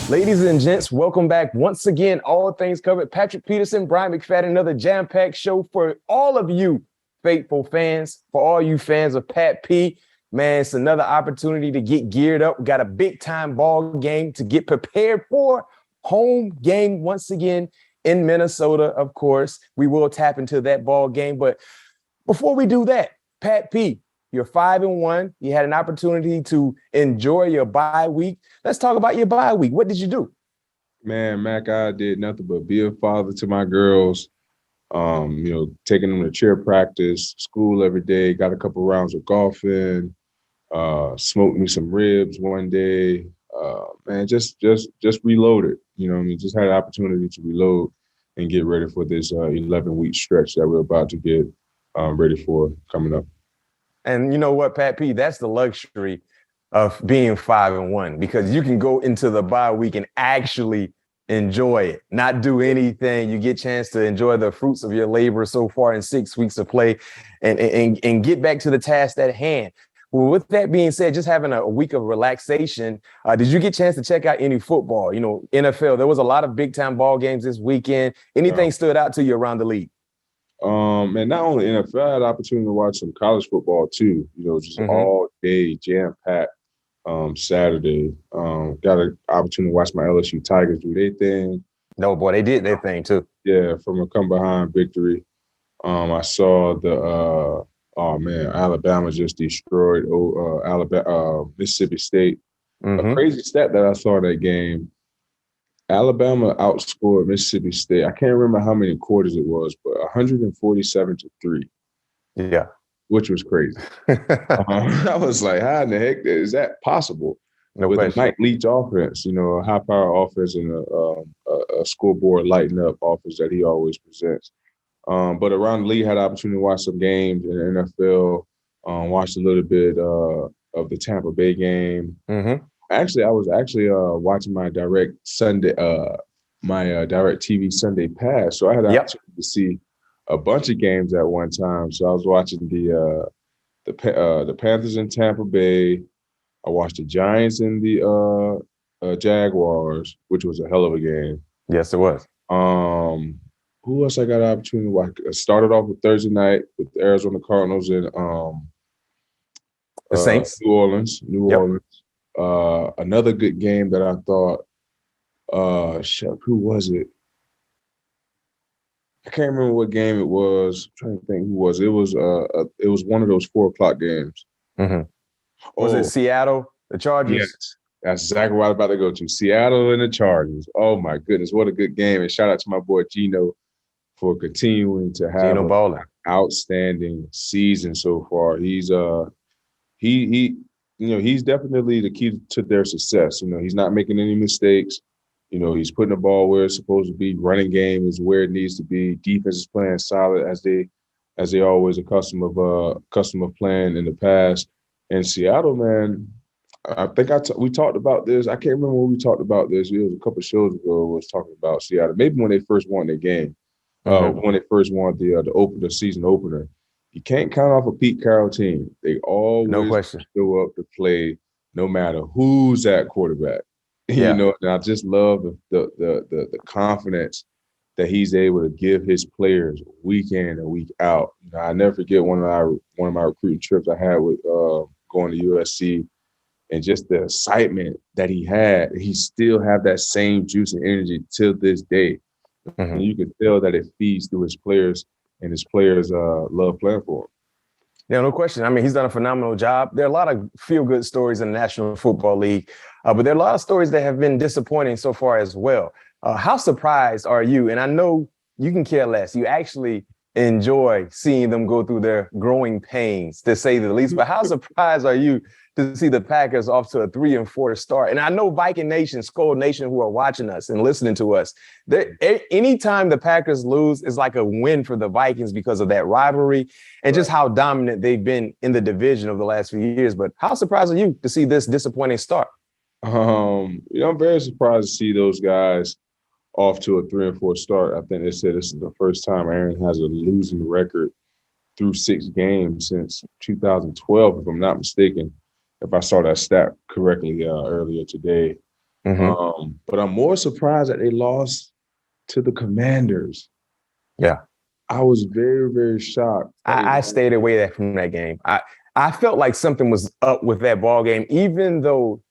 Ladies and gents, welcome back once again. All things covered. Patrick Peterson, Bryant McFadden, another jam-packed show for all of you faithful fans, for all you fans of Pat P. Man, it's another opportunity to get geared up. We got a big-time ball game to get prepared for. Home game once again in Minnesota, of course. We will tap into that ball game. But before we do that, Pat P., you're 5-1. You had an opportunity to enjoy your bye week. Let's talk about your bye week. What did you do? Man, Mac, I did nothing but be a father to my girls. Taking them to cheer practice, school every day. Got a couple rounds of golfing. Smoked me some ribs one day. Just reloaded. Just had an opportunity to reload and get ready for this 11-week stretch that we're about to get ready for coming up. And you know what, Pat P., that's the luxury of being 5-1, because you can go into the bye week and actually enjoy it, not do anything. You get a chance to enjoy the fruits of your labor so far in 6 weeks of play and get back to the task at hand. Well, with that being said, just having a week of relaxation, did you get a chance to check out any football? NFL, there was a lot of big-time ball games this weekend. Anything stood out to you around the league? And not only NFL, I had the opportunity to watch some college football too. Just all day, jam-packed. Saturday, got an opportunity to watch my LSU Tigers do their thing. No, boy, they did their thing too. Yeah, from a come-behind victory. I saw Alabama just destroyed Mississippi State. A crazy stat that I saw in that game. Alabama outscored Mississippi State. I can't remember how many quarters it was, but 147-3. Yeah. Which was crazy. I was like, how in the heck is that possible? No with question. a Mike Leach offense, a high-power offense and a scoreboard lighting-up offense that he always presents. But around the league, had the opportunity to watch some games in the NFL, watched a little bit of the Tampa Bay game. Actually, I was watching my direct Sunday, direct TV Sunday pass. So I had the opportunity to see a bunch of games at one time. So I was watching the Panthers in Tampa Bay. I watched the Giants and the Jaguars, which was a hell of a game. Yes, it was. Who else I got an opportunity to watch? I started off with Thursday night with the Arizona Cardinals and the Saints. New Orleans. Another good game that I thought, who was it? I can't remember what game it was. I'm trying to think who was. It was one of those 4:00 games. Was it Seattle, the Chargers? Yes, that's exactly what I was about to go to. Seattle and the Chargers. Oh my goodness, what a good game! And shout out to my boy Gino for continuing to have an outstanding season so far. He's he's definitely the key to their success. He's not making any mistakes. He's putting the ball where it's supposed to be. Running game is where it needs to be. Defense is playing solid as they always accustomed of playing in the past. And Seattle, man, I think we talked about this. I can't remember when we talked about this. It was a couple of shows ago. We was talking about Seattle. Maybe when they first won their game, when they first won the season opener. You can't count off a Pete Carroll team. They always show up to play, no matter who's at quarterback. Yeah. And I just love the confidence that he's able to give his players week in and week out. I never forget one of my recruiting trips I had with going to USC, and just the excitement that he had. He still have that same juice and energy till this day. And you can tell that it feeds through his players, and his players love playing for him. Yeah, no question. I mean, he's done a phenomenal job. There are a lot of feel-good stories in the National Football League, but there are a lot of stories that have been disappointing so far as well. How surprised are you? And I know you can care less. You actually enjoy seeing them go through their growing pains, to say the least. But how surprised are you to see the Packers off to a 3-4 start? And I know Viking Nation, SKOL Nation, who are watching us and listening to us, anytime the Packers lose is like a win for the Vikings because of that rivalry and just how dominant they've been in the division over the last few years. But how surprised are you to see this disappointing start? I'm very surprised to see those guys off to a 3-4 start. I think they said this is the first time Aaron has a losing record through 6 games since 2012, if I'm not mistaken, if I saw that stat correctly earlier today. But I'm more surprised that they lost to the Commanders. Yeah. I was very, very shocked. I stayed away from that game. I felt like something was up with that ball game, even though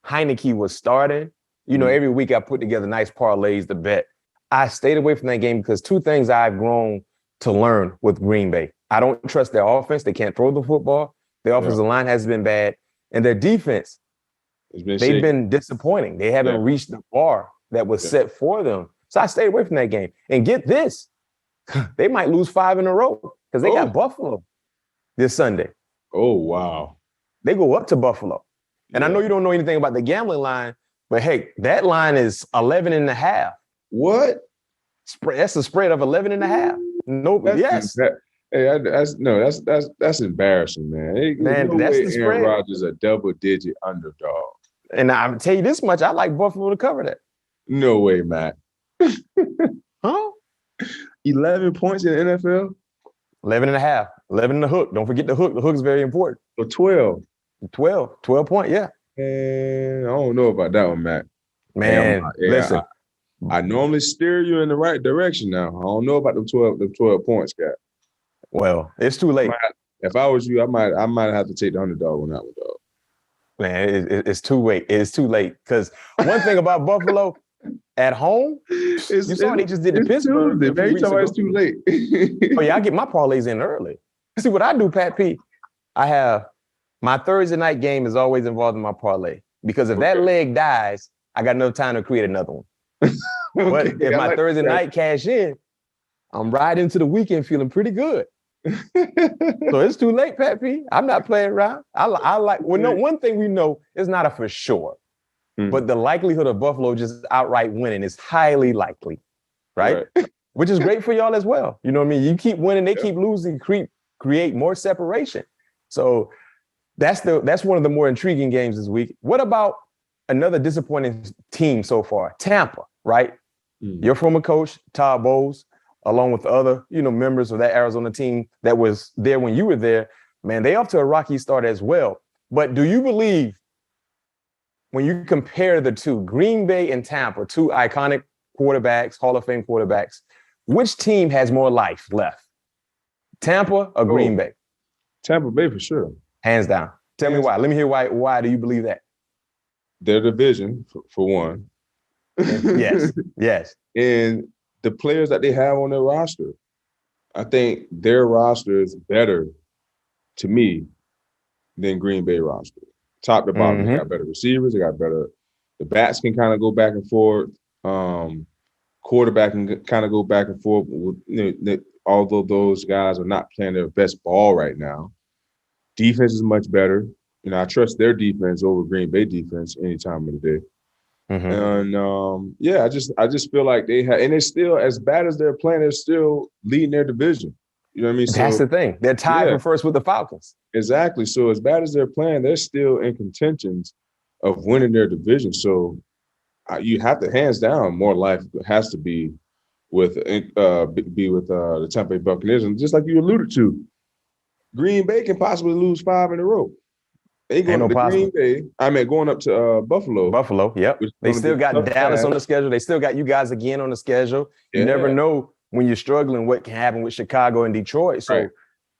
Heineke was starting. You know, every week I put together nice parlays to bet. I stayed away from that game because two things I've grown to learn with Green Bay. I don't trust their offense. They can't throw the football. Their offensive line has been bad. And their defense, they've been disappointing. They haven't reached the bar that was set for them. So I stayed away from that game. And get this, they might lose 5 in a row because they got Buffalo this Sunday. Oh, wow. They go up to Buffalo. And I know you don't know anything about the gambling line, but hey, that line is 11.5. What? That's a spread of 11.5. No, yes. That's embarrassing, man. Man, that's the spread. Aaron Rodgers a double-digit underdog. And I'll tell you this much, I like Buffalo to cover that. No way, Matt. Huh? 11 points in the NFL? 11.5. 11 in the hook. Don't forget the hook. The hook is very important. Or 12. 12 point, yeah. And I don't know about that one, Matt. Man, listen. I normally steer you in the right direction now. I don't know about the 12 points, guy. Well, it's too late. If I was you, I might have to take the underdog on that one, dog. Man, it's too late. It's too late. Because one thing about Buffalo, at home, you saw they just did the Pittsburgh. Man, you talking about it's too late. Oh, yeah, I get my parlays in early. See what I do, Pat P? I have my Thursday night game is always involved in my parlay. Because if that leg dies, I got enough time to create another one. But if my Thursday night cash in, I'm right into the weekend feeling pretty good. So it's too late, Pat P. I'm not playing around. One thing we know is not a for sure. But the likelihood of Buffalo just outright winning is highly likely, right? Which is great for y'all as well. You know what I mean? You keep winning, they keep losing, create more separation. So that's one of the more intriguing games this week. What about another disappointing team so far? Tampa, right? Your former coach, Todd Bowles, along with other, members of that Arizona team that was there when you were there, man, they off to a rocky start as well. But do you believe when you compare the two, Green Bay and Tampa, two iconic quarterbacks, Hall of Fame quarterbacks, which team has more life left? Tampa or Green Bay? Tampa Bay for sure. Hands down. Tell me why. Let me hear why. Why do you believe that? Their division, for one. Yes. And the players that they have on their roster. I think their roster is better, to me, than Green Bay roster. Top to bottom, they got better receivers. They got better. The bats can kind of go back and forth. Quarterback can kind of go back and forth. Although those guys are not playing their best ball right now, defense is much better. I trust their defense over Green Bay defense any time of the day. And I just feel like they have, and they're still, as bad as they're playing, they're still leading their division. You know what I mean? That's the thing. They're tied for first with the Falcons. Exactly. So as bad as they're playing, they're still in contentions of winning their division. So you have to, hands down, more life has to be with the Tampa Bay Buccaneers. And just like you alluded to, Green Bay can possibly lose 5 in a row. They going up to Green Bay. Going up to Buffalo. Buffalo, yep. They still got Dallas on the schedule. They still got you guys again on the schedule. You never know when you're struggling what can happen with Chicago and Detroit. So,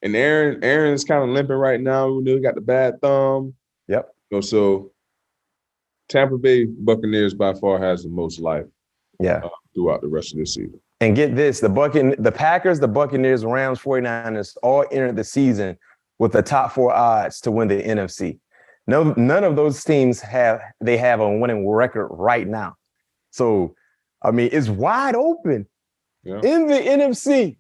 and Aaron's kind of limping right now. He got the bad thumb. Yep. So Tampa Bay Buccaneers by far has the most life. Throughout the rest of this season. And get this: the Packers, the Buccaneers, Rams, 49ers all entered the season with the top 4 odds to win the NFC. No, none of those teams have a winning record right now. So, I mean, it's wide open in the NFC.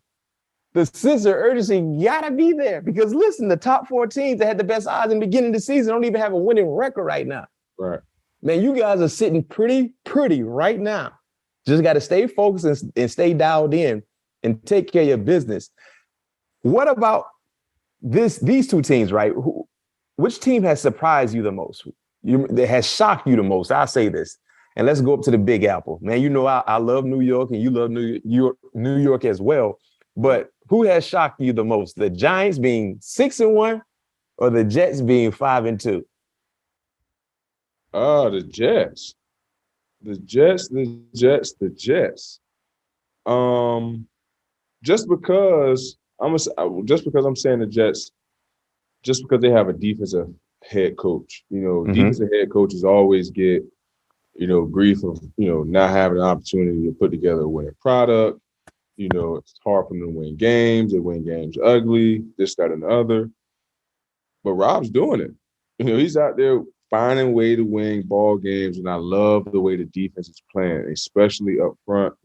The sense of urgency gotta be there because listen, the top 4 teams that had the best odds in the beginning of the season don't even have a winning record right now. Right. Man, you guys are sitting pretty right now. Just got to stay focused and stay dialed in and take care of your business. What about these two teams, right? Which team has surprised you the most? That has shocked you the most? I'll say this. And let's go up to the Big Apple. Man, I love New York and you love New York as well. But who has shocked you the most? The Giants being 6-1 or the Jets being 5-2? The Jets. The Jets. Just because I'm saying the Jets, just because they have a defensive head coach. Defensive head coaches always get, grief of, not having an opportunity to put together a winning product. It's hard for them to win games. They win games ugly, this, that, and the other. But Rob's doing it. He's out there finding a way to win ball games, and I love the way the defense is playing, especially up front.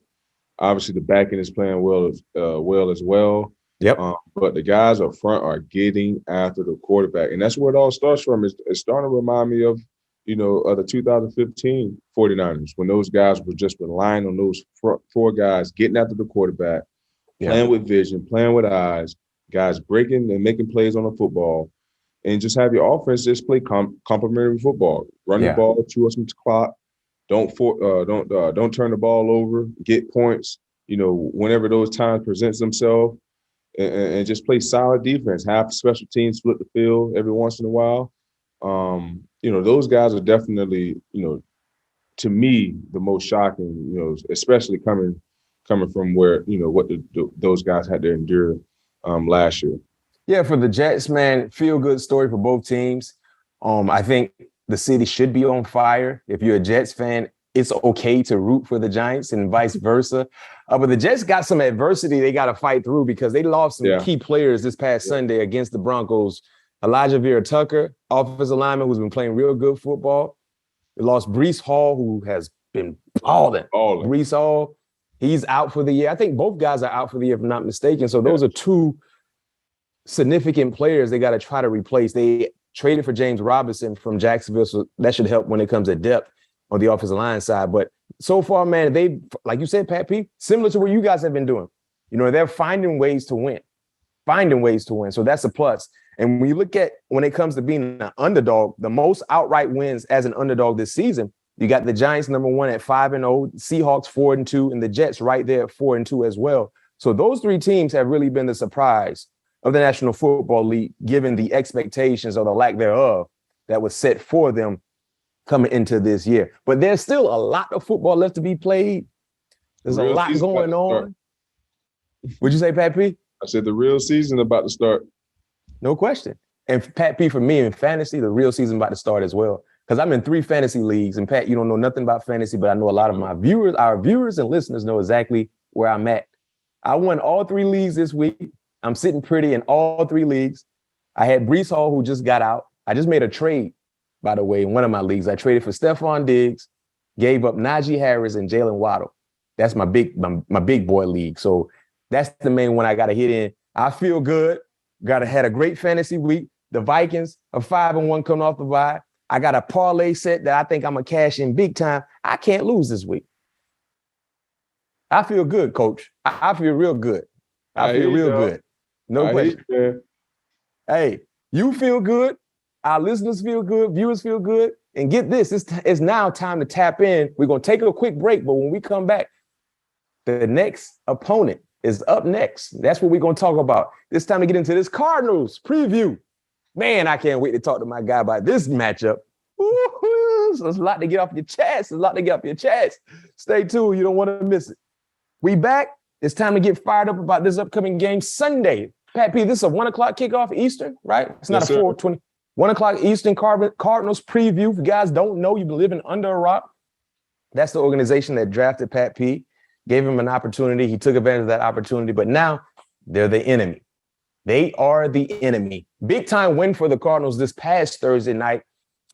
Obviously, the back end is playing well as well. Yep. But the guys up front are getting after the quarterback, and that's where it all starts from. It's starting to remind me of, the 2015 49ers, when those guys were just relying on those four guys getting after the quarterback, playing with vision, playing with eyes, guys breaking and making plays on the football, and just have your offense just play complementary football. Run the ball, chew up some clock. Don't turn the ball over. Get points. Whenever those times presents themselves, and just play solid defense. Have special teams split the field every once in a while. Those guys are definitely, to me, the most shocking. Especially coming from where what those guys had to endure last year. Yeah, for the Jets, man, feel good story for both teams. I think the city should be on fire. If you're a Jets fan, it's okay to root for the Giants and vice versa. But the Jets got some adversity they got to fight through because they lost some key players this past Sunday against the Broncos. Elijah Vera-Tucker, offensive lineman who's been playing real good football. They lost Breece Hall, who has been balling. Breece Hall, he's out for the year. I think both guys are out for the year, if I'm not mistaken. So those are two significant players they got to try to replace. They traded for James Robinson from Jacksonville, so that should help when it comes to depth on the offensive line side. But so far, man, they, like you said, Pat P, similar to what you guys have been doing. They're finding ways to win. So that's a plus. And when you look at when it comes to being an underdog, the most outright wins as an underdog this season, you got the Giants number 1 at 5-0, Seahawks 4-2, and the Jets right there at 4-2 as well. So those three teams have really been the surprise of the National Football League, given the expectations or the lack thereof that was set for them coming into this year. But there's still a lot of football left to be played. There's a lot going on. What'd you say, Pat P? I said the real season about to start. No question. And Pat P, for me in fantasy, the real season about to start as well. Because I'm in 3 fantasy leagues. And Pat, you don't know nothing about fantasy, but I know a lot of our viewers and listeners know exactly where I'm at. I won all 3 leagues this week. I'm sitting pretty in all 3 leagues. I had Breece Hall, who just got out. I just made a trade, by the way, in one of my leagues. I traded for Stephon Diggs, gave up Najee Harris and Jalen Waddle. That's my big boy league. So that's the main one I got to hit in. I feel good. Had a great fantasy week. The Vikings are 5-1 coming off the bye. I got a parlay set that I think I'm going to cash in big time. I can't lose this week. I feel good, Coach. I feel real good. I feel real good. No question. Hey, you feel good. Our listeners feel good. Viewers feel good. And get this, it's now time to tap in. We're going to take a quick break, but when we come back, the next opponent is up next. That's what we're going to talk about. It's time to get into this Cardinals preview. Man, I can't wait to talk to my guy about this matchup. Woo-hoo. So there's a lot to get off your chest. Stay tuned. You don't want to miss it. We back. It's time to get fired up about this upcoming game Sunday. Pat P, this is a 1 o'clock kickoff Eastern, right? It's not a 4:20. 1 o'clock Eastern Cardinals preview. If you guys don't know, you've been living under a rock. That's the organization that drafted Pat P, gave him an opportunity. He took advantage of that opportunity, but now they're the enemy. They are the enemy. Big time win for the Cardinals this past Thursday night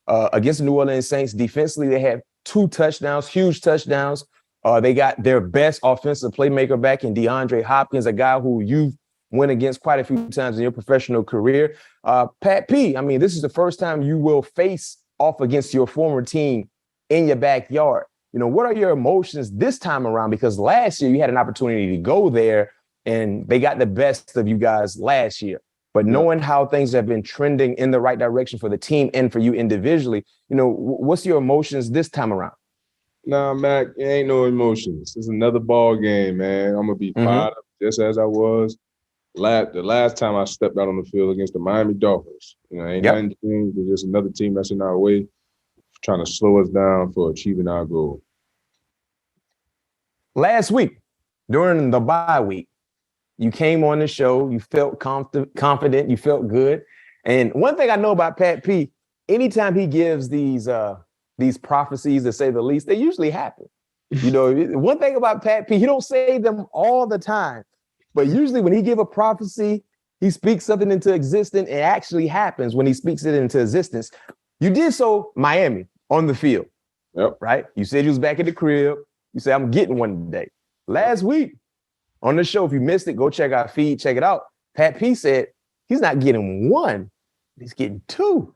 against the New Orleans Saints. Defensively, they had 2 touchdowns, huge touchdowns. They got their best offensive playmaker back in DeAndre Hopkins, a guy who you've went against quite a few times in your professional career. Pat P, I mean, this is the first time you will face off against your former team in your backyard. What are your emotions this time around? Because last year you had an opportunity to go there and they got the best of you guys last year. But knowing how things have been trending in the right direction for the team and for you individually, what's your emotions this time around? Nah, Mac, it ain't no emotions. It's another ball game, man. I'm going to be fired up just as I was the last time I stepped out on the field against the Miami Dolphins. Ain't nothing changed. It's just another team that's in our way, trying to slow us down for achieving our goal. last week, during the bye week, you came on the show, you felt confident, you felt good. And one thing I know about Pat P, anytime he gives these prophecies, to say the least, they usually happen. You know, one thing about Pat P, he don't say them all the time, but usually when he give a prophecy, he speaks something into existence. It actually happens when he speaks it into existence. You did so Miami on the field, right? You said you was back at the crib. You said, I'm getting one today. Last week on the show, if you missed it, go check our feed, check it out. Pat P said he's not getting one, he's getting two.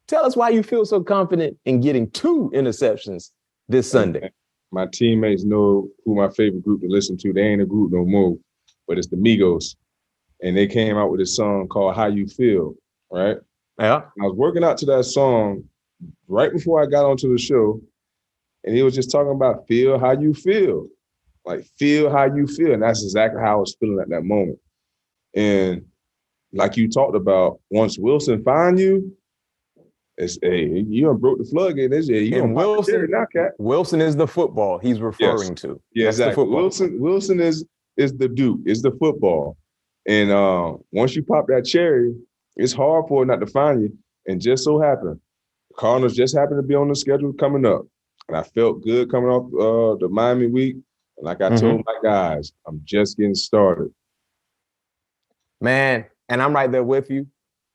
Tell us why you feel so confident in getting 2 interceptions this Sunday. My teammates know who my favorite group to listen to. They ain't a group no more, but it's the Migos. And they came out with a song called How You Feel, right? Yeah. I was working out to that song right before I got onto the show, and he was just talking about feel how you feel. Like, feel how you feel. And that's exactly how I was feeling at that moment. And like you talked about, once Wilson find you, it's, hey, you done broke the floodgate. And Wilson is the football he's referring to. Yeah, that's exactly. The football. Wilson is the Duke, is the football. And once you pop that cherry, it's hard for it not to find you. And just so happened, the Cardinals just happened to be on the schedule coming up. And I felt good coming off the Miami week. And like I told my guys, I'm just getting started. Man, and I'm right there with you.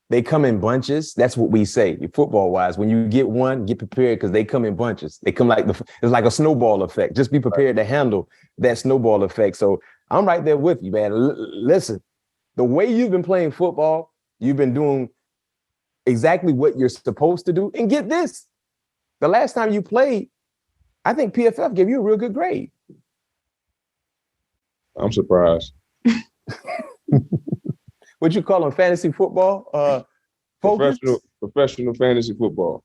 They come in bunches. That's what we say, football-wise. When you get one, get prepared because they come in bunches. They come it's like a snowball effect. Just be prepared to handle that snowball effect. So I'm right there with you, man. Listen, the way you've been playing football, you've been doing exactly what you're supposed to do. And get this, the last time you played, I think PFF gave you a real good grade. I'm surprised. What you call them, fantasy football? Professional fantasy football.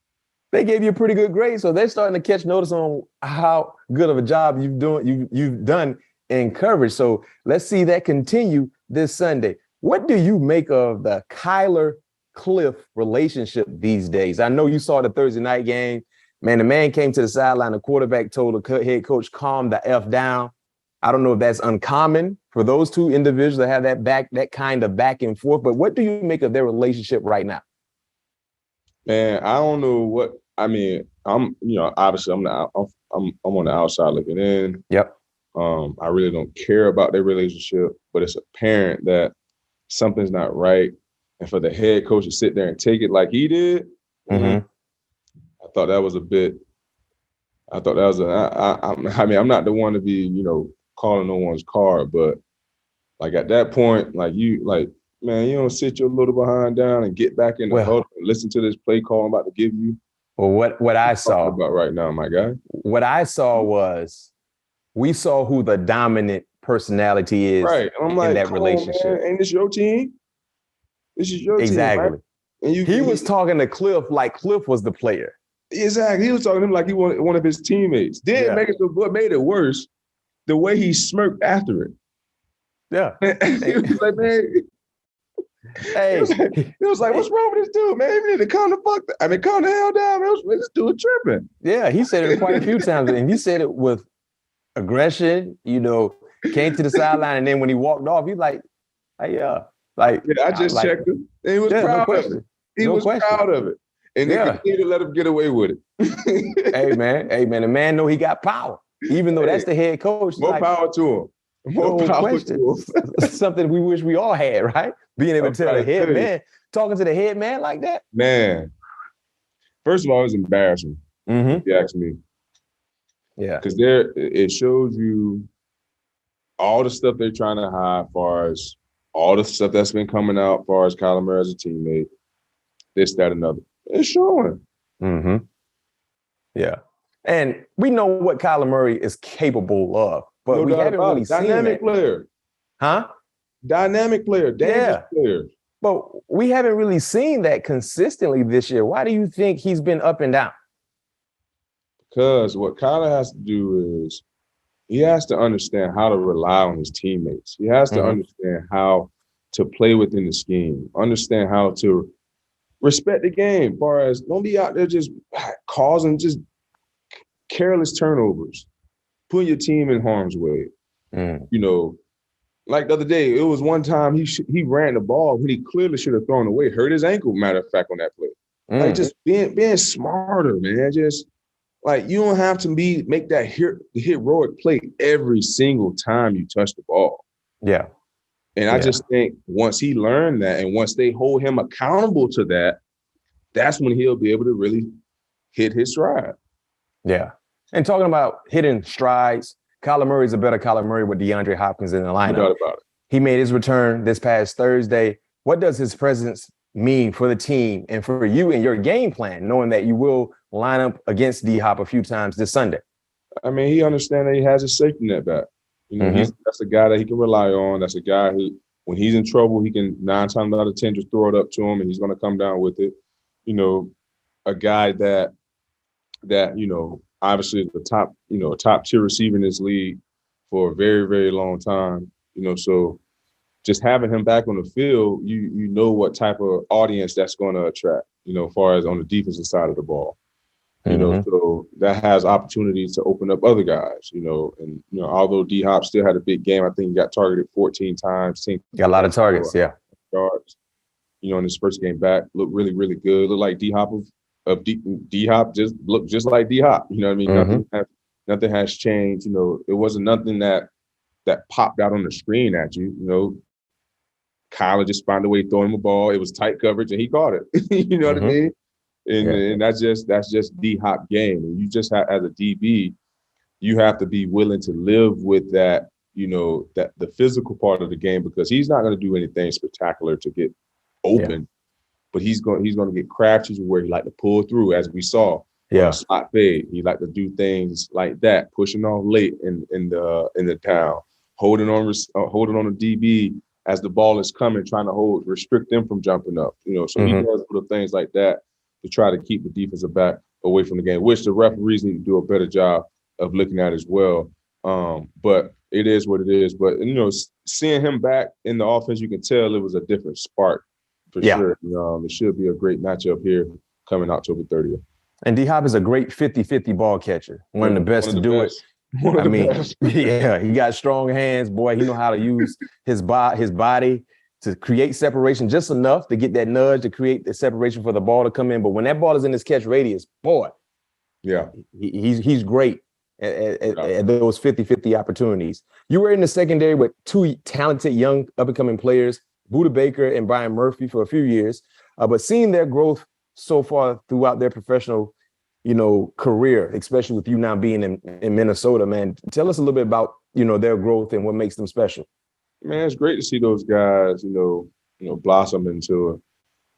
They gave you a pretty good grade, so they're starting to catch notice on how good of a job you've done in coverage. So let's see that continue this Sunday. What do you make of the Kyler Cliff relationship these days? I know you saw the Thursday night game. Man, the man came to the sideline. The quarterback told the head coach, calm the F down. I don't know if that's uncommon for those two individuals that have that kind of back and forth, but what do you make of their relationship right now? Man, I don't know what I mean. Obviously I'm on the outside looking in. Yep. I really don't care about their relationship, but it's apparent that something's not right. And for the head coach to sit there and take it like he did, I thought that was a bit. I mean, I'm not the one to be, calling no one's card, but like at that point, man, you don't sit your little behind down and get back in the huddle and listen to this play call I'm about to give you. Well, what I saw about right now, my guy. What I saw was we saw who the dominant personality is in that relationship. Man, ain't this your team? This is your team. Exactly. Right? And he was talking to Cliff like Cliff was the player. Exactly. He was talking to him like he wanted one of his teammates. What made it worse, the way he smirked after it. Yeah. He was like, man. Hey. It was like, what's wrong with this dude, man? He need to calm the hell down, man. This dude tripping. Yeah, he said it quite a few times, and he said it with aggression, came to the sideline, and then when he walked off, he's like, hey, I just checked him. And he was proud of it. He was proud of it. And they continue to let him get away with it. Hey, man, the man know he got power. Even though that's the head coach. More power to him. More power to him. Something we wish we all had, right? Being able to tell the head man, talking to the head man like that. Man, first of all, it was embarrassing, if you ask me. Yeah. Because it shows you all the stuff they're trying to hide, as far as all the stuff that's been coming out, as far as Kyler Murray as a teammate, this, that, another. It's showing. Yeah. And we know what Kyler Murray is capable of, but we haven't really seen dynamic player. Huh? Dynamic player, dangerous player. But we haven't really seen that consistently this year. Why do you think he's been up and down? Because what Kyler has to do is he has to understand how to rely on his teammates. He has to understand how to play within the scheme, understand how to respect the game, as far as don't be out there just causing just careless turnovers. putting your team in harm's way. You know, like the other day, it was one time he ran the ball when he clearly should have thrown away, hurt his ankle, matter of fact, on that play. Like just being smarter, man. Just like you don't have to make that heroic play every single time you touch the ball. Yeah. And I just think once he learned that and once they hold him accountable to that, that's when he'll be able to really hit his stride. Yeah. And talking about hitting strides, Kyler Murray's a better Kyler Murray with DeAndre Hopkins in the lineup. No doubt about it. He made his return this past Thursday. What does his presence mean for the team and for you and your game plan, knowing that you will line up against D-Hop a few times this Sunday? I mean, he understands that he has a safety net back. You know, that's a guy that he can rely on. That's a guy who, when he's in trouble, he can 9 times out of 10 just throw it up to him and he's going to come down with it. You know, a guy that you know, obviously the top tier receiver in this league for a very, very long time. You know, so just having him back on the field, you know what type of audience that's going to attract, you know, as far as on the defensive side of the ball. You know, so that has opportunities to open up other guys, you know, and, you know, although D-Hop still had a big game, I think he got targeted 14 times. Got a lot of targets, yards, you know, in his first game back, looked really, really good. Looked like D-Hop D-Hop just looked just like D-Hop, you know what I mean? Nothing has changed, you know, it wasn't nothing that popped out on the screen at you, you know. Kyler just found a way to throw him a ball. It was tight coverage and he caught it. You know what I mean? And that's just D-Hop game. And you just have, as a DB, you have to be willing to live with that, you know, that the physical part of the game, because he's not going to do anything spectacular to get open, but he's going to get crafty where he like to pull through, as we saw. Slot fade. He like to do things like that, pushing off late in the down, holding on the DB as the ball is coming, trying to restrict them from jumping up. You know, so he does little things like that to try to keep the defensive back away from the game, which the referees need to do a better job of looking at as well. But it is what it is. But, you know, seeing him back in the offense, you can tell it was a different spark for sure. It should be a great matchup here coming October 30th. And D-Hop is a great 50-50 ball catcher. One of the best to do it. I mean, he got strong hands, boy. He know how to use his body to create separation just enough to get that nudge to create the separation for the ball to come in. But when that ball is in his catch radius, boy, he's great at those 50-50 opportunities. You were in the secondary with 2 talented young up-and-coming players, Budda Baker and Brian Murphy, for a few years. But seeing their growth so far throughout their professional, you know, career, especially with you now being in Minnesota, man, tell us a little bit about, you know, their growth and what makes them special. Man, it's great to see those guys, you know, blossom into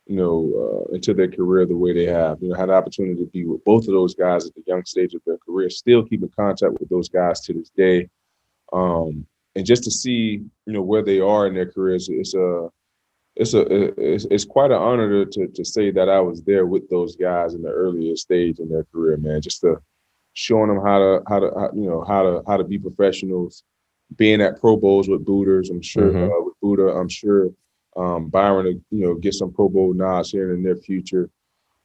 their career the way they have. You know, had the opportunity to be with both of those guys at the young stage of their career, still keep in contact with those guys to this day. And just to see, you know, where they are in their careers, it's quite an honor to say that I was there with those guys in the earlier stage in their career, man. Just to showing them how to be professionals, being at Pro Bowls with Booters, I'm sure with Budda, I'm sure Byron will, you know, get some Pro Bowl nods here in the near future.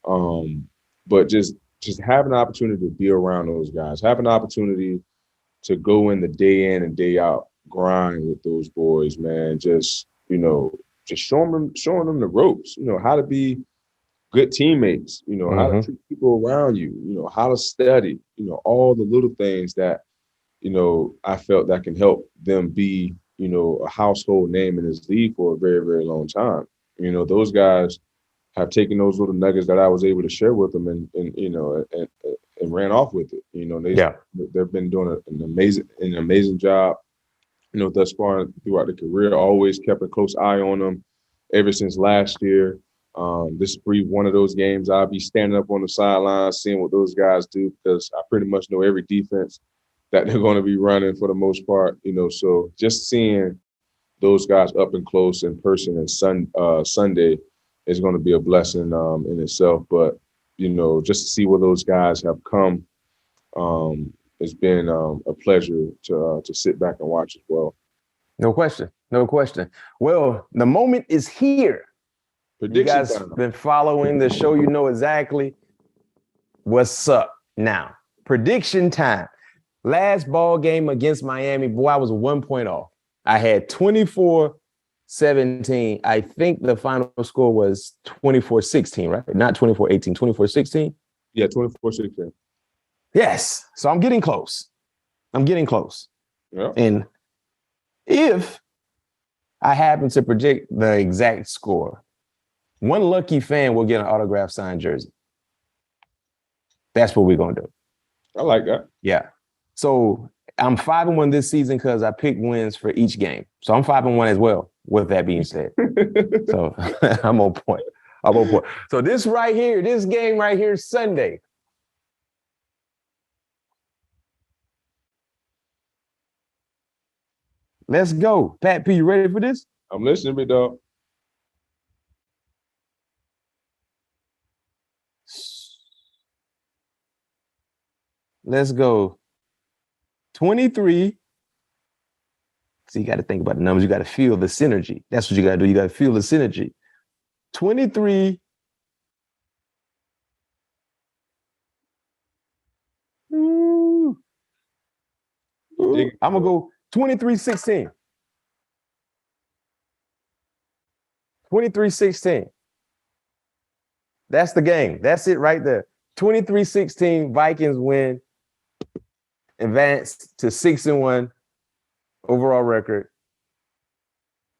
But just having an opportunity to be around those guys, having an opportunity to go in the day in and day out grind with those boys, man. Just, you know, just showing them the ropes, you know, how to be good teammates, you know, how to treat people around you, you know, how to study, you know, all the little things that, you know, I felt that can help them be, you know, a household name in this league for a very, very long time. You know, those guys have taken those little nuggets that I was able to share with them and you know, and ran off with it. You know, they've been doing an amazing job, you know, thus far throughout the career. Always kept a close eye on them ever since last year. This will be one of those games I'll be standing up on the sideline, seeing what those guys do, because I pretty much know every defense that they're going to be running for the most part, you know. So just seeing those guys up and close in person and Sunday is going to be a blessing in itself. But, you know, just to see where those guys have come, it's been a pleasure to sit back and watch as well. No question. Well, the moment is here. You guys have been following the show. You know exactly what's up now. Prediction time. Last ball game against Miami, boy, I was 1 point off. I had 24-17. I think the final score was 24-16, right? Not 24-18, 24-16. Yeah, 24-16. Yes. So I'm getting close. Yeah. And if I happen to predict the exact score, one lucky fan will get an autographed signed jersey. That's what we're going to do. I like that. Yeah. So I'm 5-1 this season because I picked wins for each game. So I'm 5-1 as well, with that being said. So I'm on point. So this game right here, Sunday. Let's go. Pat P, you ready for this? I'm listening, big dog. Let's go. 23. So you got to think about the numbers. You got to feel the synergy. That's what you got to do. You got to feel the synergy. 23. Ooh. I'm going to go 23-16. 23-16. That's the game. That's it right there. 23-16, Vikings win. Advanced to 6-1 overall record.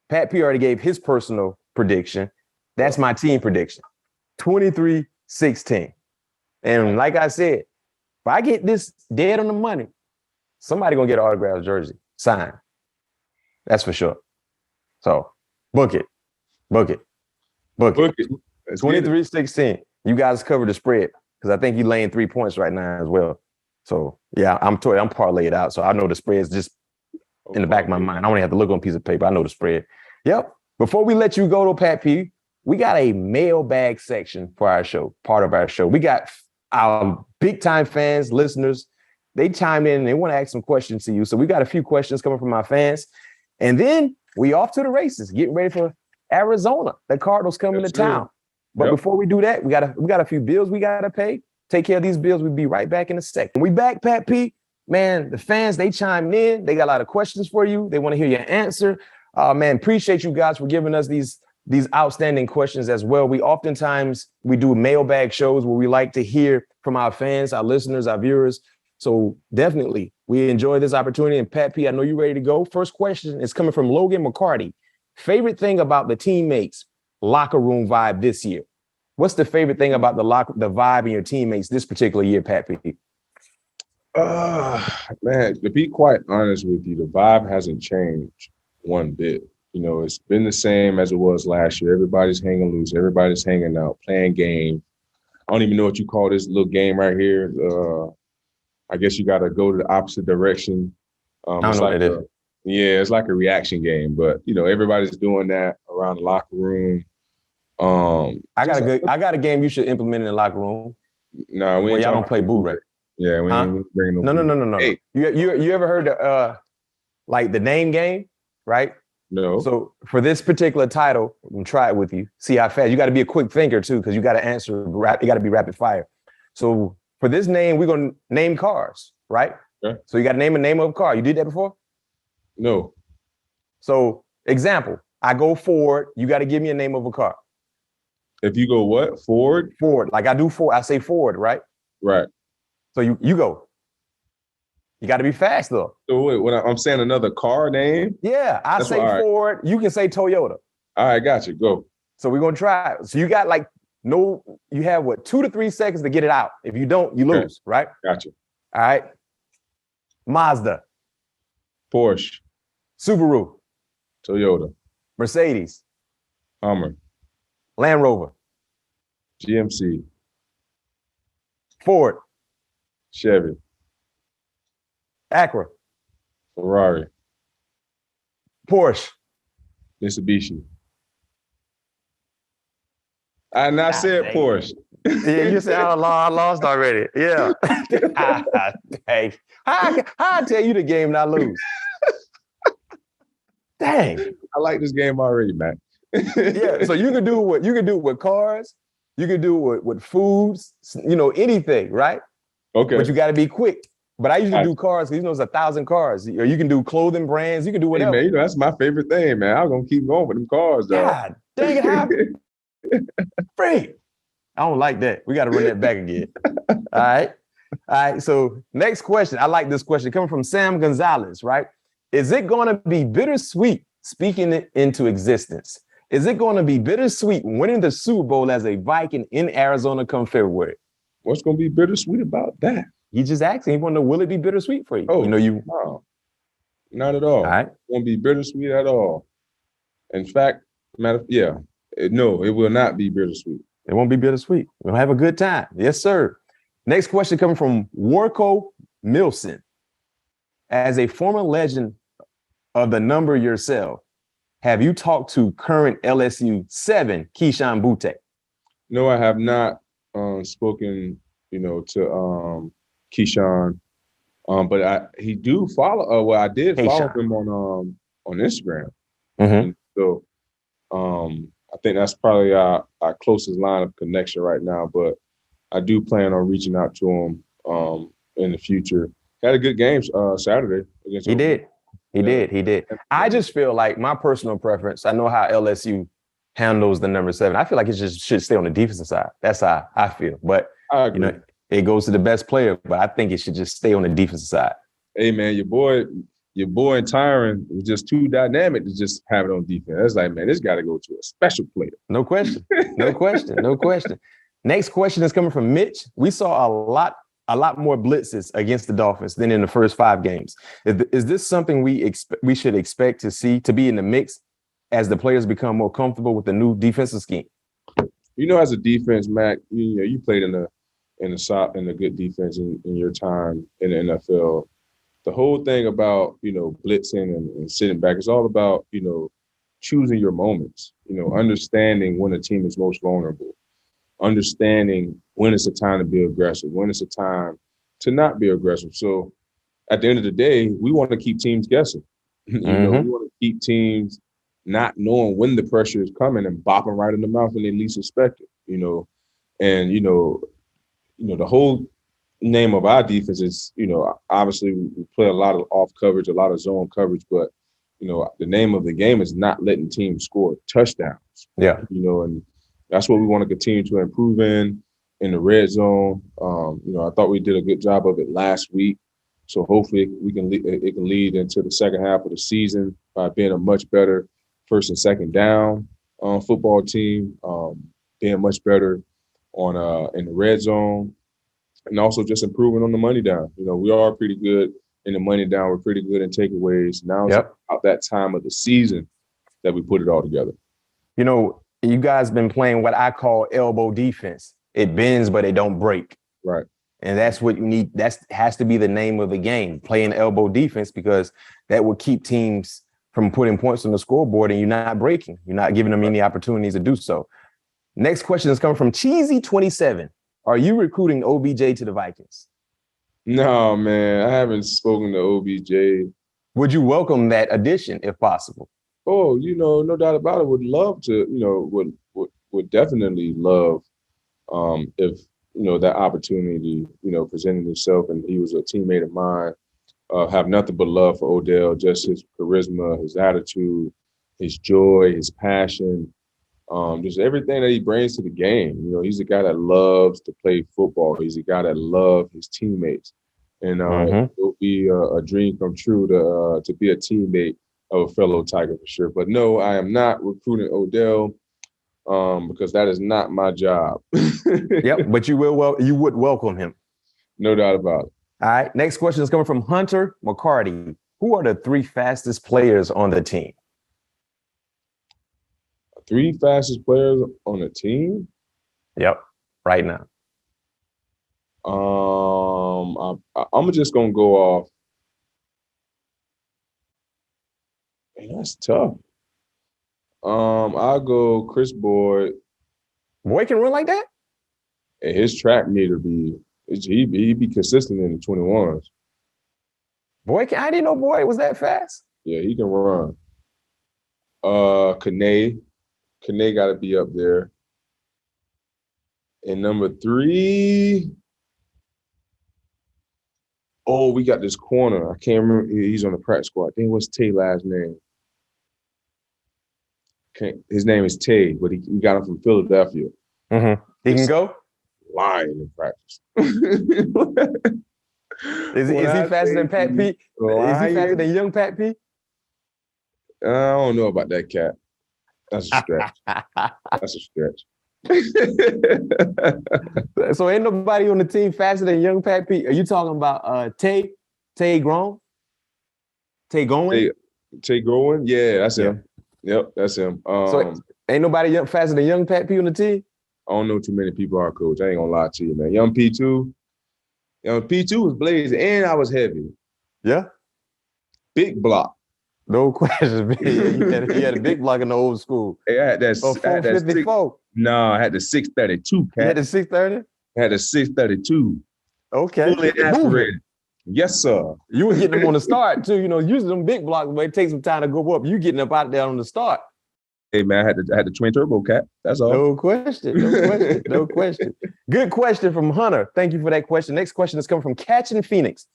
Pat P already gave his personal prediction. That's my team prediction. 23-16. And like I said, if I get this dead on the money, somebody gonna get an autographed jersey signed. That's for sure. So book it. 23-16. You guys cover the spread because I think you're laying 3 points right now as well. So yeah, I'm parlayed out. So I know the spread's just in the back of my mind. I only have to look on a piece of paper. I know the spread. Yep. Before we let you go to Pat P, we got a mailbag section for our show, part of our show. We got our big time fans, listeners. They chimed in and they want to ask some questions to you. So we got a few questions coming from our fans. And then we off to the races, getting ready for Arizona. The Cardinals coming to town. But before we do that, we got a few bills we got to pay. Take care of these bills. We'll be right back in a second. We back, Pat P. Man, the fans, they chimed in. They got a lot of questions for you. They want to hear your answer. Man, appreciate you guys for giving us these outstanding questions as well. We do mailbag shows where we like to hear from our fans, our listeners, our viewers. So definitely, we enjoy this opportunity. And Pat P, I know you're ready to go. First question is coming from Logan McCarty. Favorite thing about the teammates' locker room vibe this year? What's the favorite thing about the vibe in your teammates this particular year, Pat P? Man, to be quite honest with you, the vibe hasn't changed one bit. You know, it's been the same as it was last year. Everybody's hanging loose. Everybody's hanging out, playing games. I don't even know what you call this little game right here. I guess you got to go to the opposite direction. I don't know what it is. Yeah, it's like a reaction game. But, you know, everybody's doing that around the locker room. I got a game you should implement in the locker room. No, y'all don't play boot right. Yeah, we ain't bringing No. Hey. You ever heard of like the name game, right? No. So for this particular title, I'm gonna try it with you. See how fast. You got to be a quick thinker too, because you got to answer. You got to be rapid fire. So for this name, we're gonna name cars, right? Okay. So you got to name a name of a car. You did that before? No. So example, I go Ford. You got to give me a name of a car. If you go what? Ford? Ford. Like I do Ford. I say Ford, right? Right. So you go. You got to be fast though. So wait, when I'm saying another car name? Yeah, I say Ford. You can say Toyota. All right, got you. Go. So we're gonna try it. So you got you have 2 to 3 seconds to get it out. If you don't, you lose, right? Got you. All right. Mazda. Porsche. Subaru. Toyota. Mercedes. Hummer. Land Rover. GMC. Ford. Chevy. Acura. Ferrari. Porsche. Mitsubishi. I said Porsche. Yeah, you said I lost already. Yeah. Dang. How I tell you the game and I lose? Dang. I like this game already, man. Yeah. So you can do with cars. You can do it with foods. You know, anything, right? Okay. But you got to be quick. But I usually do cars because it's 1,000 cars. Or you can do clothing brands. You can do whatever. Hey, man, that's my favorite thing, man. I'm gonna keep going with them cars, though. God dang it, how free. I don't like that. We got to run that back again. All right. So next question. I like this question coming from Sam Gonzalez, right? Is it going to be bittersweet speaking it into existence? Is it going to be bittersweet winning the Super Bowl as a Viking in Arizona come February? What's going to be bittersweet about that? He just asking. He want to know, will it be bittersweet for you? Oh, No, not at all. All right. It won't be bittersweet at all. In fact, no, it will not be bittersweet. It won't be bittersweet. We'll have a good time. Yes, sir. Next question coming from Warco Milson. As a former legend of the number yourself, have you talked to current LSU 7, Keyshawn Butte? No, I have not spoken, to Keyshawn. But he do follow. I did follow him on Instagram. Mm-hmm. So I think that's probably our closest line of connection right now. But I do plan on reaching out to him in the future. Had a good game Saturday against. He did. He did. I just feel like my personal preference. I know how LSU handles the number 7. I feel like it just should stay on the defensive side. That's how I feel. But I agree. It goes to the best player. But I think it should just stay on the defensive side. Hey man, your boy and Tyron was just too dynamic to just have it on defense. That's like, man, this got to go to a special player. No question. No question. Next question is coming from Mitch. We saw a lot more blitzes against the Dolphins than in the first 5 games. Is this something we should expect to see to be in the mix as the players become more comfortable with the new defensive scheme? As a defense, Mac, you played in a good defense in your time in the NFL. The whole thing about, blitzing and sitting back is all about, choosing your moments, understanding when a team is most vulnerable, understanding when it's a time to be aggressive, when it's a time to not be aggressive. So at the end of the day, we want to keep teams guessing. We want to keep teams not knowing when the pressure is coming and bopping right in the mouth when they least expect it, And, the whole name of our defense is, obviously we play a lot of off coverage, a lot of zone coverage, but, the name of the game is not letting teams score touchdowns. Yeah. And that's what we want to continue to improve in the red zone. I thought we did a good job of it last week. So hopefully it can lead into the second half of the season by being a much better first and second down football team, being much better on in the red zone, and also just improving on the money down. We are pretty good in the money down. We're pretty good in takeaways. Now it's about that time of the season that we put it all together. You guys been playing what I call elbow defense. It bends, but it don't break. Right. And that's what you need. That has to be the name of the game, playing elbow defense, because that will keep teams from putting points on the scoreboard and you're not breaking. You're not giving them any opportunities to do so. Next question is coming from Cheesy27. Are you recruiting OBJ to the Vikings? No, man. I haven't spoken to OBJ. Would you welcome that addition if possible? Oh, no doubt about it. Would love to, would definitely love if, that opportunity, presented itself, and he was a teammate of mine. Have nothing but love for Odell, just his charisma, his attitude, his joy, his passion, just everything that he brings to the game. He's a guy that loves to play football. He's a guy that loves his teammates. And it'll be a dream come true to be a teammate of a fellow Tiger for sure. But no, I am not recruiting Odell because that is not my job. Yep, but you would welcome him. No doubt about it. All right, next question is coming from Hunter McCarty. Who are the 3 fastest players on the team? 3 fastest players on the team? Yep, right now. I'm just gonna go off. Man, that's tough. I'll go Chris Boyd. Boyd can run like that? And his track meter he'd be consistent in the 21s. Boyd, I didn't know Boyd was that fast. Yeah, he can run. Kane got to be up there. And number 3, Oh, we got this corner. I can't remember. He's on the practice squad. I think what's Tay last name? His name is Tay, but we got him from Philadelphia. Mm-hmm. He can go? Lying in practice. Is he faster than Pat P? Is he faster than young Pat P? I don't know about that cat. That's a stretch. That's a stretch. So ain't nobody on the team faster than young Pat P. Are you talking about Tay Grown? Tay Goin? Tay Goin? Yeah, that's him. Yep, that's him. So ain't nobody faster than young Pat P on the team? I don't know too many people are, coach. I ain't gonna lie to you, man. Young P2 was blazing, and I was heavy. Yeah. Big block. No question, man. He had a big block in the old school. Hey, I had that 454. No, I had the 632, cat. You had the 630? I had the 632. Okay. Fully aspirated. Yes, sir. You were getting them on the start, too. You know, usually them big blocks, but it takes some time to go up. You getting up out there on the start. Hey, man, I had the twin turbo, cat. That's all. No question. No question. Good question from Hunter. Thank you for that question. Next question is coming from Catch in Phoenix.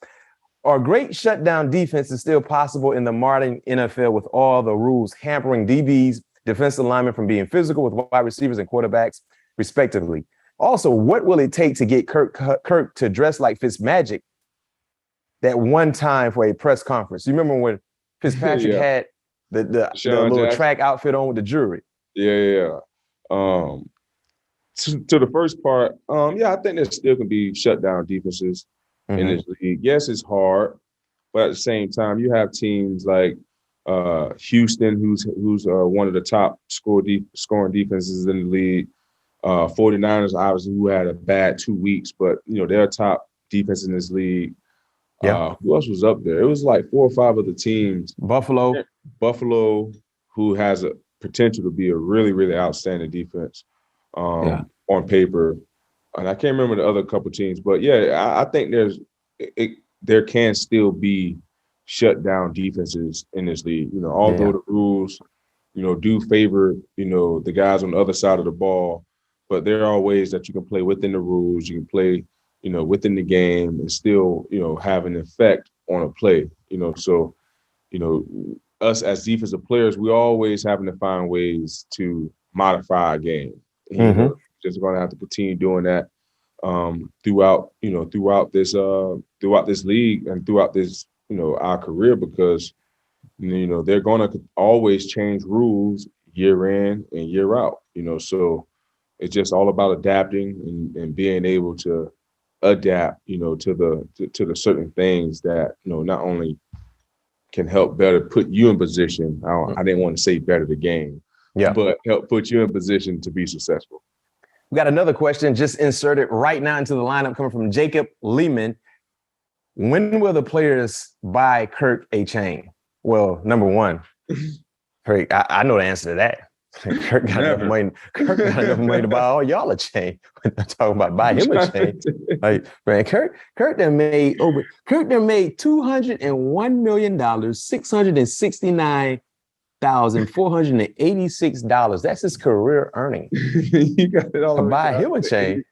Are great shutdown defenses still possible in the modern NFL with all the rules hampering DBs, defensive linemen from being physical with wide receivers and quarterbacks, respectively? Also, what will it take to get Kirk to dress like Fitzmagic that one time for a press conference? You remember when Fitzpatrick had the little track outfit on with the jewelry? Yeah. To the first part, I think there still can be shutdown defenses in this league. Yes, it's hard, but at the same time, you have teams like Houston, who's one of the top scoring defenses in the league. 49ers, obviously, who had a bad 2 weeks, but they're a top defense in this league. Yeah. Who else was up there? It was like 4 or 5 other teams. Buffalo, who has a potential to be a really, really outstanding defense on paper. And I can't remember the other couple teams, but I think there can still be shutdown defenses in this league. Although the rules, do favor, the guys on the other side of the ball, but there are ways that you can play within the rules. You can play, within the game and still, have an effect on a play. So, us as defensive players, we always having to find ways to modify our game. Just going to have to continue doing that throughout this league and throughout this, our career, because, they're going to always change rules year in and year out, so it's just all about adapting and being able to adapt, to the certain things that, not only can help better put you in position. I didn't want to say better the game, but help put you in position to be successful. We got another question just inserted right now into the lineup coming from Jacob Lehman. When will the players buy Kirk a chain? Well, number one, Kirk, I know the answer to that. Kirk got enough money to buy all y'all a chain. I'm talking about buy him a chain. Like, man, Kirk done made $201,669,486. That's his career earning. You got it all. To buy him a chain.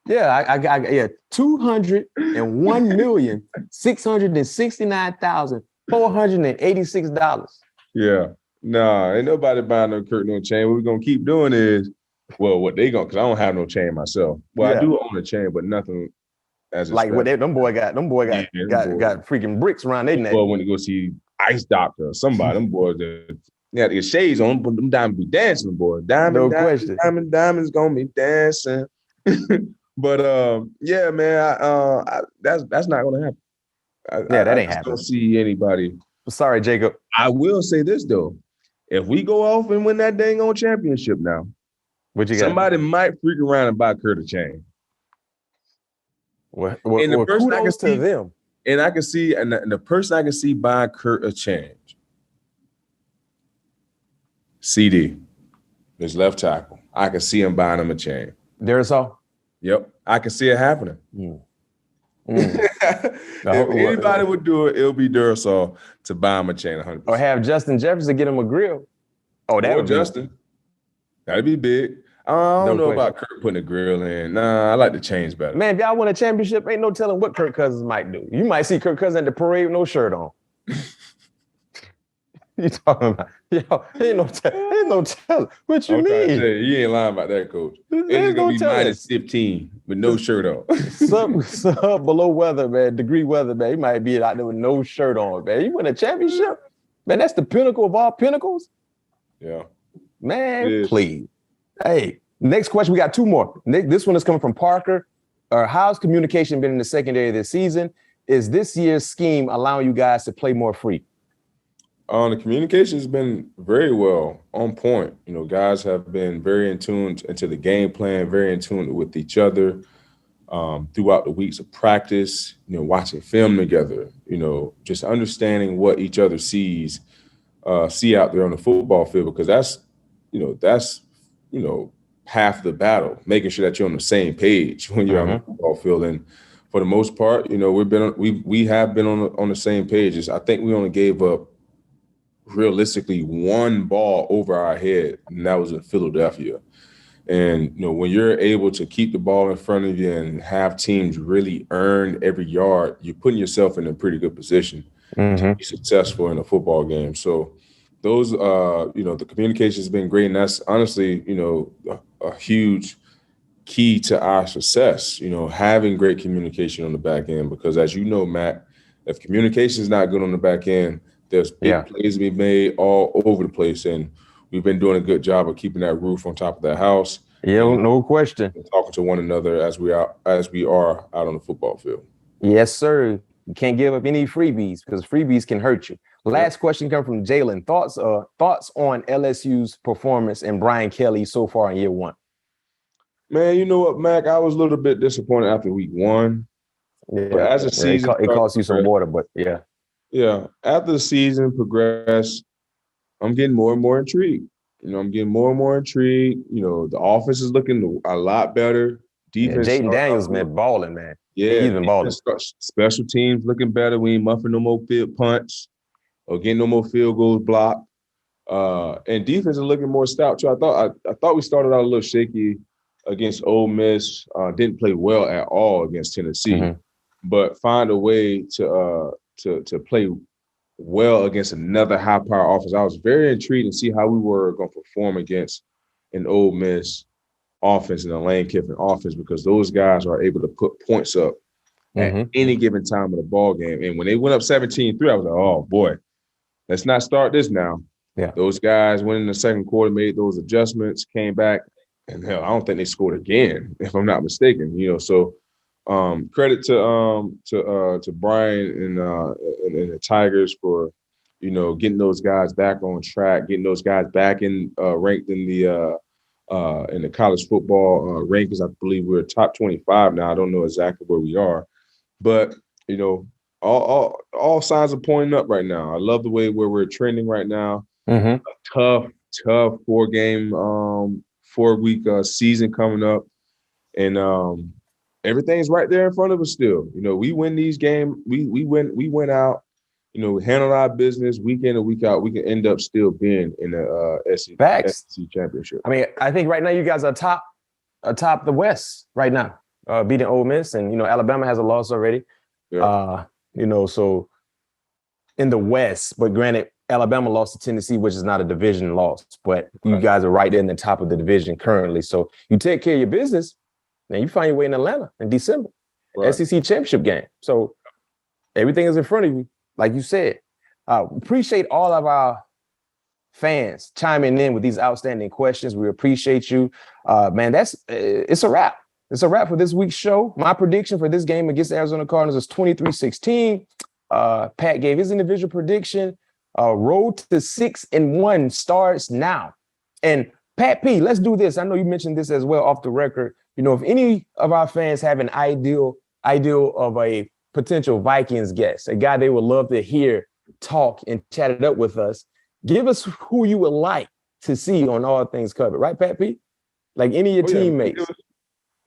Yeah, I $201,669,486. Yeah. Nah, ain't nobody buying no Kirk no chain. What we're gonna keep doing is, what they gonna, because I don't have no chain myself. Well, I do own a chain, but nothing as like what them boy got freaking bricks around their neck. Well, when you go see Ice Doctor or somebody, them boys they had to get shades on, but them diamonds be dancing, boy. Diamonds gonna be dancing. But man, that's not gonna happen. That ain't happening. I don't see anybody. Sorry, Jacob. I will say this though. If we go off and win that dang on championship now, somebody might freak around and buy Kurt a chain. Well, kudos to them. And I can see, and the person I can see buying Kurt a chain, CD, his left tackle. I can see him buying him a chain. Duracell? Yep. I can see it happening. If anybody would do it, it'll be Duracell to buy him a chain 100%. Or have Justin Jefferson get him a grill. Oh, that would Justin. That'd be big. I don't No know question. about Kirk putting a grill in. Nah, I like to change better. Man, if y'all win a championship, ain't no telling what Kirk Cousins might do. You might see Kirk Cousins at the parade with no shirt on. You talking about? Yo, ain't no telling. What you I'm trying to mean? tell you, he ain't lying about that, coach. It's There's gonna no be telling. minus 15 with no shirt on. Sub below weather, man, degree weather, man. He might be out there with no shirt on, man. You win a championship, man. That's the pinnacle of all pinnacles. Yeah, man. Please. Hey, next question. We got two more. This one is coming from Parker. How's communication been in the secondary this season? Is this year's scheme allowing you guys to play more free? The communication has been very well on point. You know, guys have been very in tune into the game plan, very in tune with each other throughout the weeks of practice, you know, watching film together, you know, just understanding what each other see out there on the football field, because that's half the battle, making sure that you're on the same page when you're on the football field. And for the most part, you know, we have been on the same pages. I think we only gave up realistically one ball over our head, and that was in Philadelphia. And, you know, when you're able to keep the ball in front of you and have teams really earn every yard, you're putting yourself in a pretty good position to be successful in a football game. So those, the communication has been great. And that's honestly, you know, a huge key to our success, you know, having great communication on the back end, because as you know, Matt, if communication is not good on the back end, there's big plays to be made all over the place, and we've been doing a good job of keeping that roof on top of that house. Yeah, no question. Talking to one another as we are out on the football field. Yes, sir. You can't give up any freebies, because freebies can hurt you. Last question comes from Jalen. Thoughts on LSU's performance and Brian Kelly so far in year one? Man, you know what, Mac? I was a little bit disappointed after week one. Yeah, but as the season it cost you some water, but yeah. Yeah, after the season progressed, I'm getting more and more intrigued. You know, I'm getting more and more intrigued. You know, the offense is looking a lot better. Defense, Jaden Daniels been balling, man. Yeah, he's been balling. Special teams looking better. We ain't muffing no more field punts or getting no more field goals blocked. And defense is looking more stout too. I thought we started out a little shaky against Ole Miss. Didn't play well at all against Tennessee, but find a way to play well against another high-power offense. I was very intrigued to see how we were going to perform against an Ole Miss offense and a Lane Kiffin offense, because those guys are able to put points up at any given time of the ball game. And when they went up 17-3, I was like, oh, boy, let's not start this now. Yeah. Those guys went in the second quarter, made those adjustments, came back, and hell, I don't think they scored again, if I'm not mistaken. You know, so credit to Brian and the Tigers for, you know, getting those guys back on track, getting those guys back in ranked in the college football rankings. I believe we're top 25 now. I don't know exactly where we are, but you know, all signs are pointing up right now. I love the way where we're trending right now. A tough 4-week season coming up, and everything's right there in front of us still. You know, we win these games. We went out. You know, we handle our business week in and week out. We can end up still being in the SEC championship. I mean, I think right now you guys are atop the West right now, beating Ole Miss, and you know Alabama has a loss already. Yeah. You know, so in the West, but granted, Alabama lost to Tennessee, which is not a division loss, but you guys are right there in the top of the division currently. So you take care of your business, and you find your way in Atlanta in December, SEC championship game. So everything is in front of you, like you said. Appreciate all of our fans chiming in with these outstanding questions. We appreciate you. Man, it's a wrap. It's a wrap for this week's show. My prediction for this game against the Arizona Cardinals is 23-16. Pat gave his individual prediction. Road to 6-1 starts now. And Pat P, let's do this. I know you mentioned this as well off the record. You know, if any of our fans have an ideal of a potential Vikings guest, a guy they would love to hear talk and chat it up with us, give us who you would like to see on All Things Covered, right, Pat P? Like any of your teammates.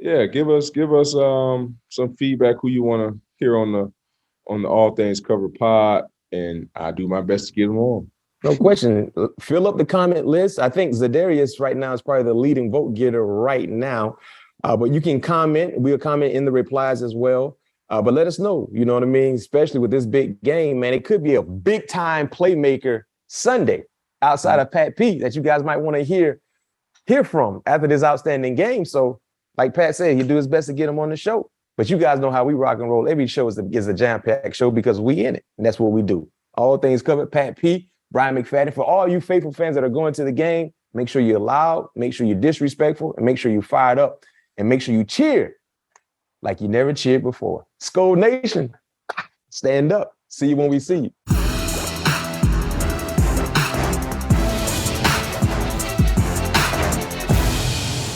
Give us some feedback who you want to hear on the All Things Covered pod, and I do my best to get them on. No question. Fill up the comment list. I think Zadarius right now is probably the leading vote getter right now. But you can comment. We'll comment in the replies as well. But let us know, you know what I mean? Especially with this big game, man. It could be a big time playmaker Sunday outside of Pat P that you guys might want to hear from after this outstanding game. So, like Pat said, he'll do his best to get him on the show. But you guys know how we rock and roll. Every show is a jam-packed show because we in it. And that's what we do. All things covered. Pat P, Brian McFadden. For all you faithful fans that are going to the game, make sure you're loud, make sure you're disrespectful, and make sure you're fired up, and make sure you cheer like you never cheered before. SKOL Nation, stand up. See you when we see you.